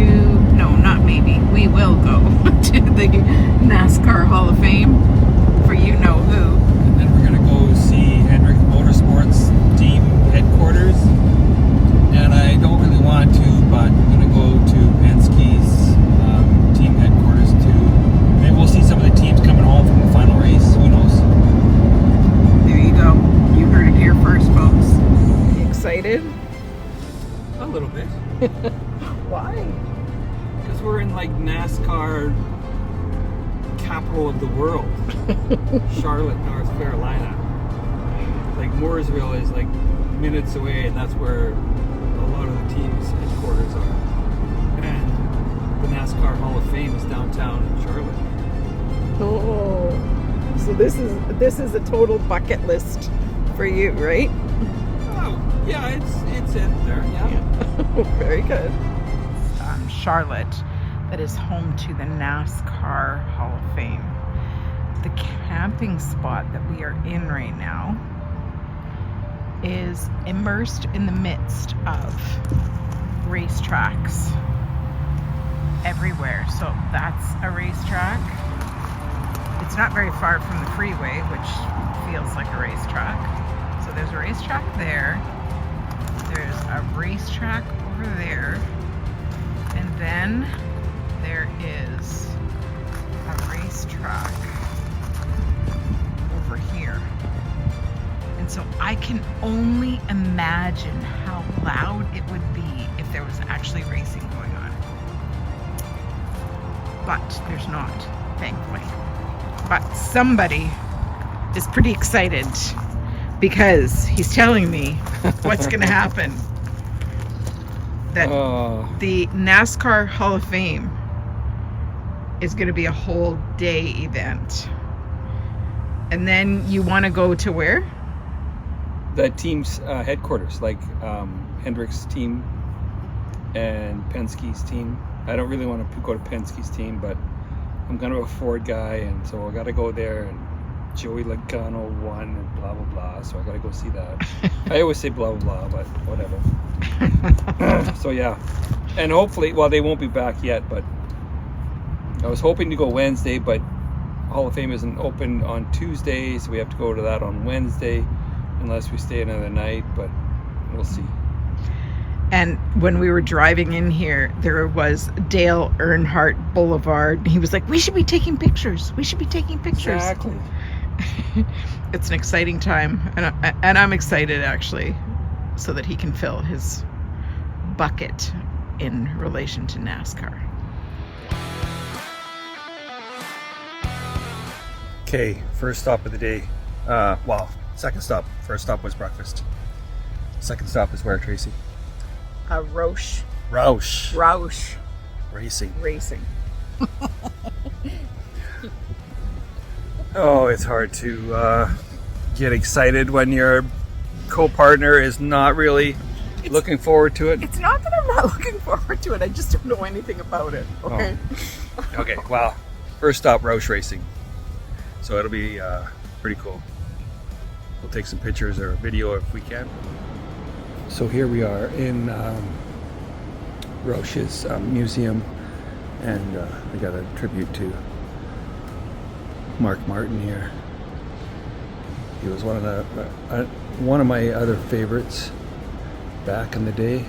no, not maybe, we will go to the NASCAR Hall of Fame for you know who. And then we're going to go see Hendrick Motorsports team headquarters. And I don't really want to, but I'm going to go to Penske's team headquarters too. Maybe we'll see some of the teams coming home from the final race. Who knows? There you go. You heard it here first, folks. Excited? A little bit. Why? Because we're in like NASCAR capital of the world. Charlotte, North Carolina. Like Mooresville is like minutes away, and that's where a lot of the team's headquarters are. And the NASCAR Hall of Fame is downtown in Charlotte. Oh, so this is a total bucket list for you, right? Oh, yeah, it's in there, yeah. Very good. Charlotte, that is home to the NASCAR Hall of Fame. The camping spot that we are in right now is immersed in the midst of racetracks everywhere. So that's a racetrack. It's not very far from the freeway, which feels like a racetrack. So there's a racetrack there. There's a racetrack over there. And then there is a racetrack over here. And so I can only imagine how loud it would be if there was actually racing going on. But there's not, thankfully. But somebody is pretty excited because he's telling me what's going to happen. That the NASCAR Hall of Fame is going to be a whole day event. And then you want to go to where? The team's headquarters, like Hendrick's team and Penske's team. I don't really want to go to Penske's team, but I'm kind of a Ford guy, and so I got to go there. And Joey Logano won, and blah blah blah. So I got to go see that. I always say blah blah blah, but whatever. So yeah, and hopefully, well, they won't be back yet, but I was hoping to go Wednesday, but Hall of Fame isn't open on Tuesday, so we have to go to that on Wednesday, unless we stay another night, but we'll see. And when we were driving in here, there was Dale Earnhardt Boulevard. He was like, we should be taking pictures. We should be taking pictures. Exactly. It's an exciting time. And I'm excited, actually, so that he can fill his bucket in relation to NASCAR. Okay, first stop of the day. Second stop. First stop was breakfast. Second stop is where, Tracy? Roush. Racing. Oh, it's hard to get excited when your co-partner is not really looking forward to it. It's not that I'm not looking forward to it. I just don't know anything about it. Okay. Oh. Okay. Well, first stop, Roush Racing. So it'll be pretty cool. We'll take some pictures or video if we can. So here we are in Roush's museum, and we got a tribute to Mark Martin here. He was one of my other favorites back in the day.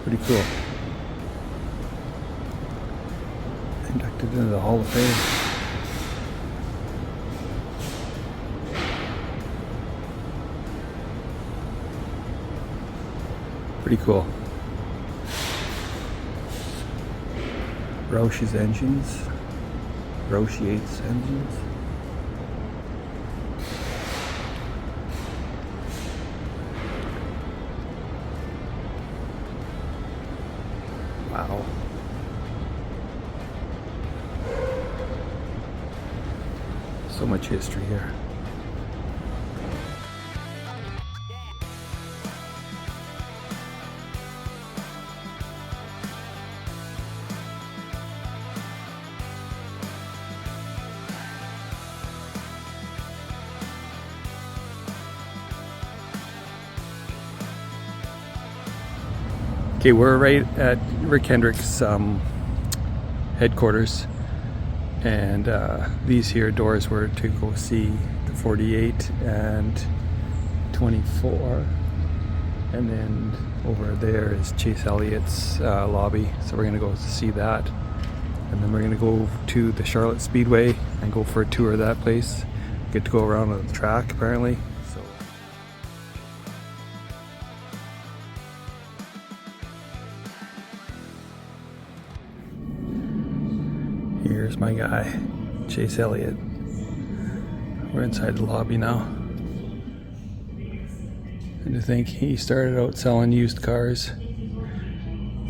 Pretty cool. Inducted into the Hall of Fame. Pretty cool. Roush's engines. Roush Yates engines. Wow. So much history here. Okay, we're right at Rick Hendrick's headquarters, and these here doors were to go see the 48 and 24, and then over there is Chase Elliott's lobby, so we're gonna go see that, and then we're gonna go to the Charlotte Speedway and go for a tour of that place. Get to go around on the track apparently. So here's my guy, Chase Elliott. We're inside the lobby now. And to think he started out selling used cars.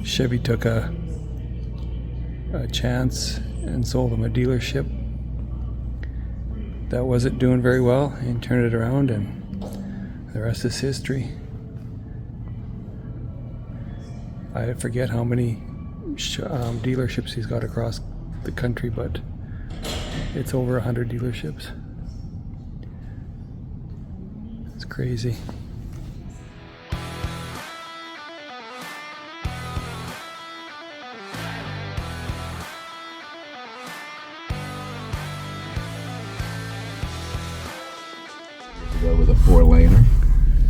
Chevy took a chance and sold him a dealership that wasn't doing very well, and turned it around, and the rest is history. I forget how many dealerships he's got across the country, but it's over 100 dealerships. It's crazy. Go with a 4-laner.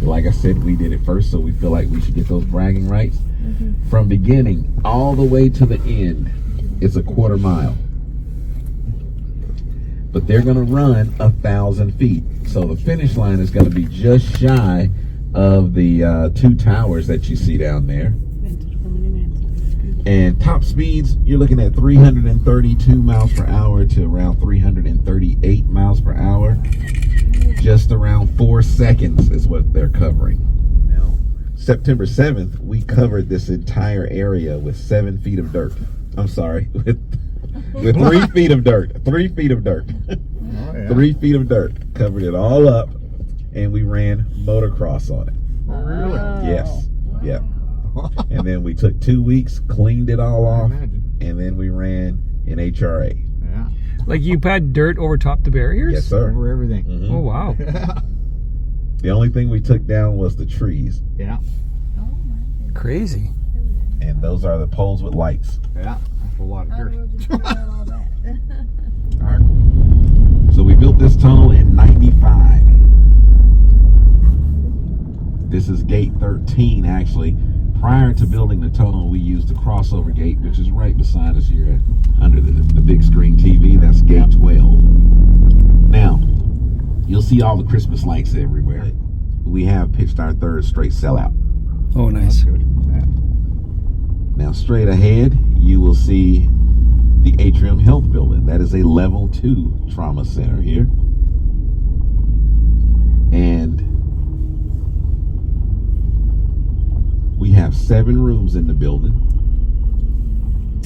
Like I said, we did it first, so we feel like we should get those bragging rights. From beginning all the way to the end, it's a 1/4 mile. But they're going to run 1,000 feet. So the finish line is going to be just shy of the 2 towers that you see down there. And top speeds, you're looking at 332 miles per hour to around 338 miles per hour. Just around 4 seconds is what they're covering. Now, September 7th, we covered this entire area with 7 feet of dirt. I'm sorry, with 3 feet of dirt. 3 feet of dirt. Oh, yeah. 3 feet of dirt. Covered it all up, and we ran motocross on it. Oh, really? Yes. Yep. And then we took 2 weeks, cleaned it all off, imagine. and then we ran in HRA. Yeah. Like you had dirt over top the barriers? Yes, sir. Over everything. Mhm. Oh wow. The only thing we took down was the trees, Yeah. Crazy. and those are the poles with lights. Yeah. That's a lot of dirt. All right. So we built this tunnel in '95. This is gate 13, actually. Prior to building the tunnel, we used the crossover gate, which is right beside us here under the big screen TV. That's gate 12. Now, you'll see all the Christmas lights everywhere. We have pitched our 3rd straight sellout. Oh nice. Good. Yeah. Now, straight ahead, you will see the Atrium Health Building. That is a level 2 trauma center here. And we have 7 rooms in the building,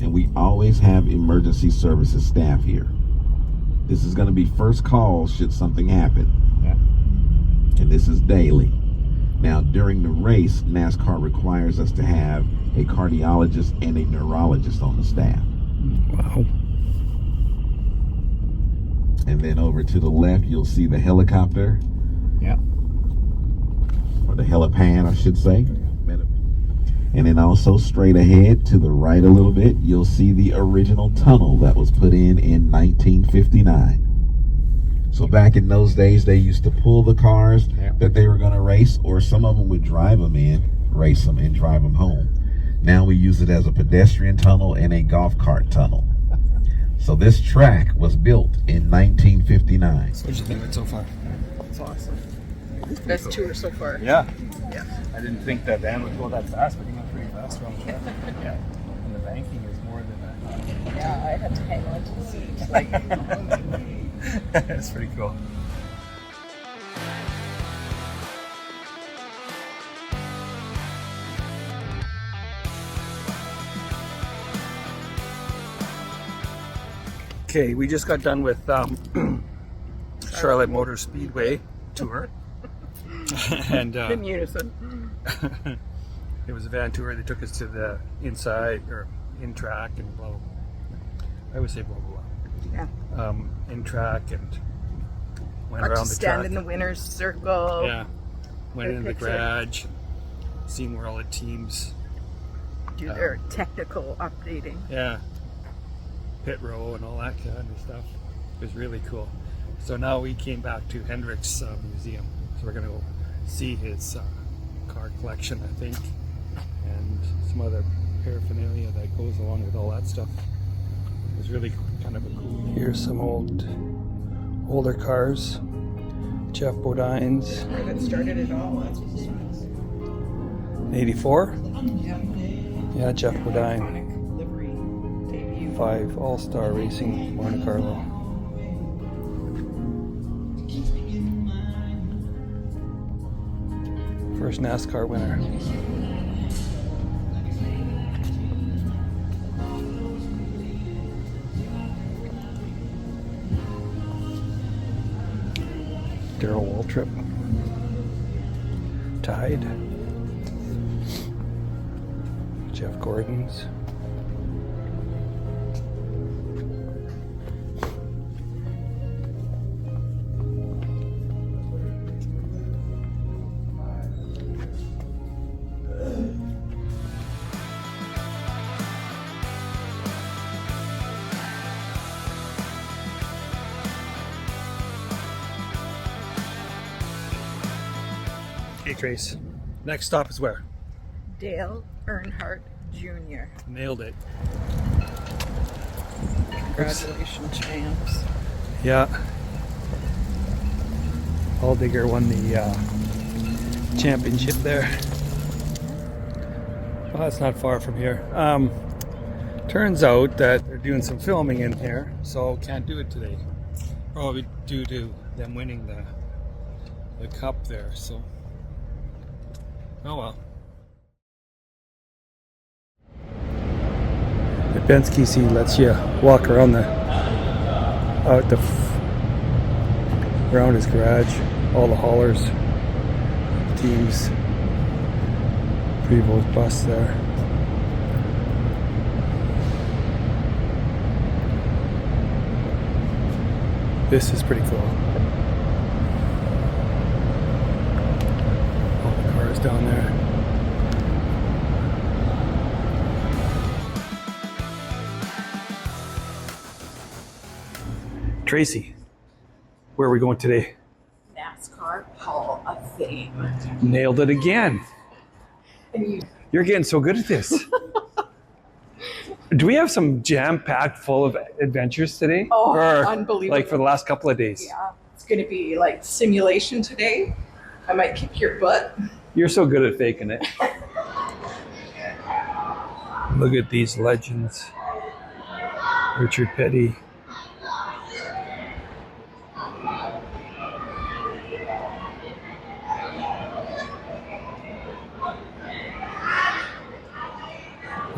and we always have emergency services staff here. This is going to be first call should something happen. Yeah. And this is daily. Now, during the race, NASCAR requires us to have a cardiologist and a neurologist on the staff. Wow. And then over to the left, you'll see the helicopter, Yeah. or the helipad, I should say. And then also straight ahead to the right a little bit, you'll see the original tunnel that was put in 1959. So back in those days, they used to pull the cars that they were going to race, or some of them would drive them in, race them, and drive them home. Now we use it as a pedestrian tunnel and a golf cart tunnel. So this track was built in 1959. So what did you think of it so far? It's awesome. Best tour so far. Yeah. Yeah. I didn't think that van would go that fast, but he went pretty fast around the track. Yeah. And the banking is more than that. Yeah, I had to hang on to the seat. Like, That's pretty cool. Okay, we just got done with Charlotte Motor Speedway tour. And in unison. it was a van tour. They took us to the inside or in track and blah, blah, blah. I would say blah blah blah. Yeah. In track and went Got to around the stand track. in the winner's circle. Yeah, went Good in the picture. garage, seen where all the teams do their technical updating. Yeah, pit row and all that kind of stuff. It was really cool. So now we came back to Hendrick's museum. So we're gonna go see his car collection, I think, and some other paraphernalia that goes along with all that stuff. It was really kind of a cool. Here's some older cars. Jeff Bodine's. That started it all. 84? Yeah. Yeah, Jeff Bodine. Iconic livery debut. 5 All-Star Racing Monte Carlo. First NASCAR winner. Darrell Waltrip. Tide. Jeff Gordon's. Okay, Trace. Next stop is where? Dale Earnhardt Jr. Nailed it. Congratulations, champs. Yeah. Alldigger won the championship there. Well, that's not far from here. Turns out that they're doing some filming in here, so can't do it today. Probably due to them winning the cup there, so. Oh well. The Penske seat lets you walk around around his garage, all the haulers, teams, Prevost bus there. This is pretty cool. All the cars down there. Tracy, where are we going today? NASCAR Hall of Fame. Nailed it again. And You're getting so good at this. Do we have some jam-packed full of adventures today? Oh, or unbelievable. Like for the last couple of days? yeah, it's going to be like simulation today. I might kick your butt. You're so good at faking it. Look at these legends. Richard Petty.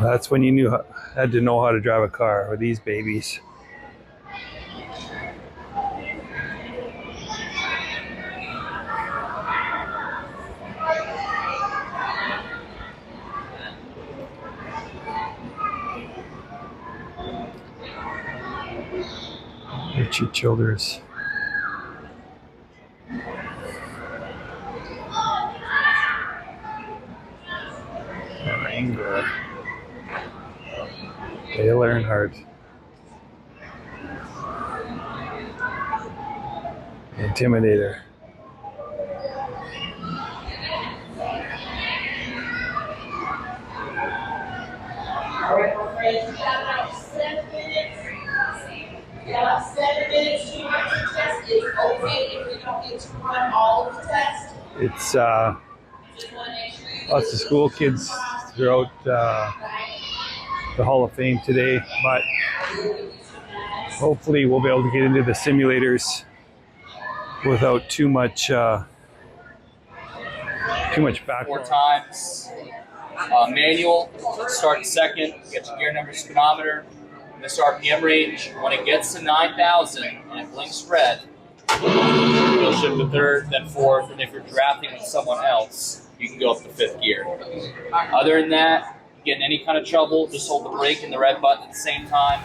That's when you had to know how to drive a car with these babies. Richie Childers. Wrangler. Dale Earnhardt. Intimidator. All right, my friends, you got about 7 minutes. You got about 7 minutes to run your test. It's okay if you don't get to run all of the tests. It's Just want to make sure you lots of school kids throughout the Hall of Fame today, but hopefully we'll be able to get into the simulators without too much backlog. 4 times. Manual, start second, get your gear number, speedometer, this RPM range. When it gets to 9,000 and it blinks red, you'll shift to third, then fourth, and if you're drafting with someone else, you can go up to 5th gear. Other than that, get in any kind of trouble, just hold the brake and the red button at the same time.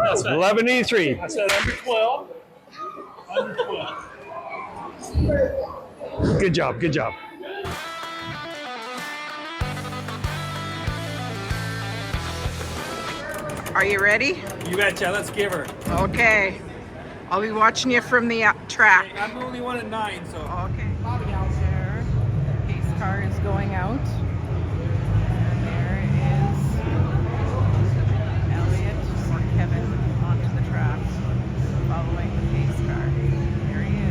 That's right. 1183. I said under 12. Under 12. Good job. Good job. Are you ready? You betcha. Let's give her. Okay. I'll be watching you from the track. I'm the only one at 9, so. Okay. There. The pace car is going out. There is Elliot or Kevin onto the track, following the pace car. There he is.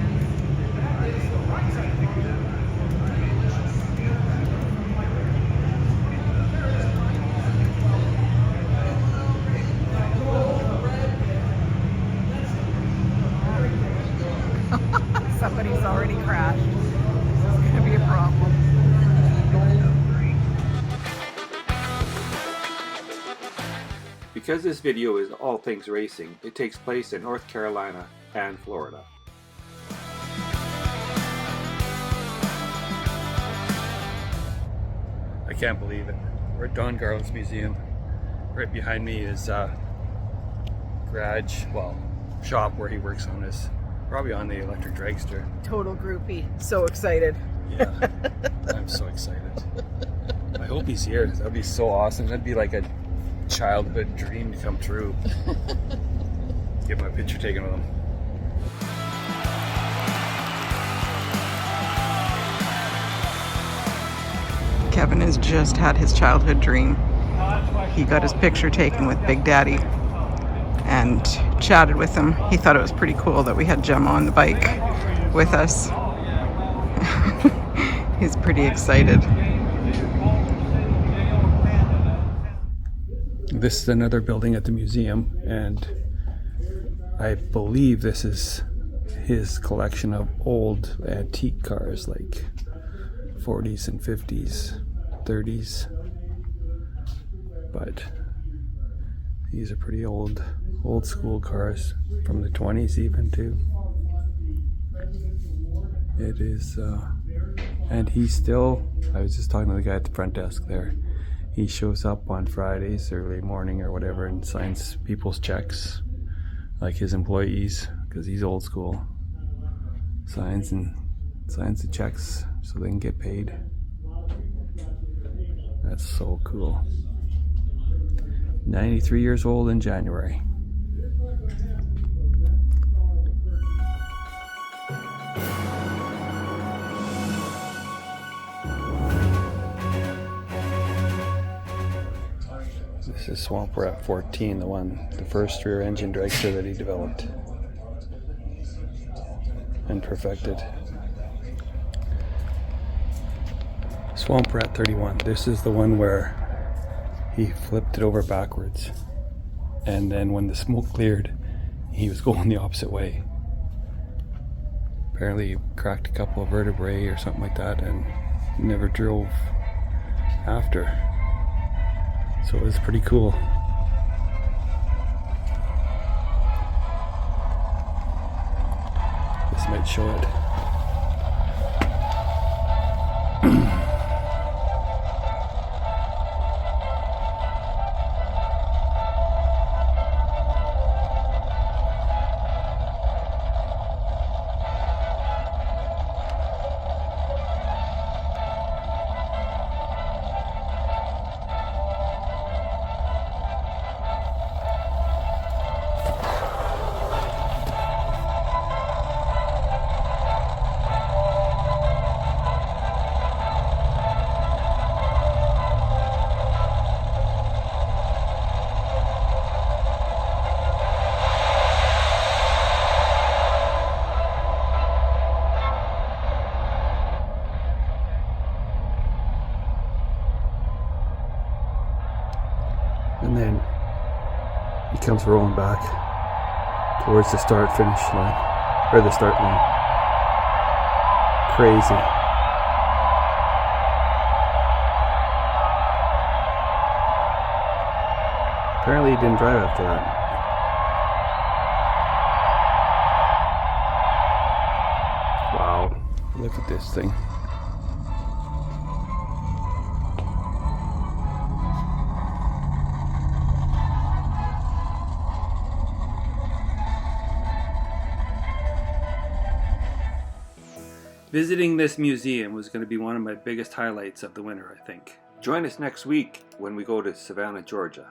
Somebody's already crashed. This is going to be a problem. Because this video is all things racing, it takes place in North Carolina and Florida. I can't believe it. We're at Don Garlits Museum. Right behind me is garage, shop where he works on his, probably on the electric dragster. Total groupie. So excited. Yeah, I'm so excited. I hope he's here. That'd be so awesome. That'd be like a childhood dream to come true. Get my picture taken with him. Kevin has just had his childhood dream. He got his picture taken with Big Daddy and chatted with him. He thought it was pretty cool that we had Gemma on the bike with us. He's pretty excited. This is another building at the museum, and I believe this is his collection of old antique cars, like 40s and 50s, 30s. But these are pretty old school cars from the 20s even too. It is, and he's still, I was just talking to the guy at the front desk there. He shows up on Fridays, early morning or whatever, and signs people's checks, like his employees, because he's old school. Signs the checks so they can get paid. That's so cool. 93 years old in January. This is Swamp Rat 14, the first rear engine dragster that he developed and perfected. Swamp Rat 31, this is the one where he flipped it over backwards, and then when the smoke cleared, he was going the opposite way. Apparently he cracked a couple of vertebrae or something like that and never drove after. So it was pretty cool. This might show it. And then he comes rolling back towards the start-finish line, or the start line. Crazy. Apparently he didn't drive after that. Wow, look at this thing. Visiting this museum was going to be one of my biggest highlights of the winter, I think. Join us next week when we go to Savannah, Georgia.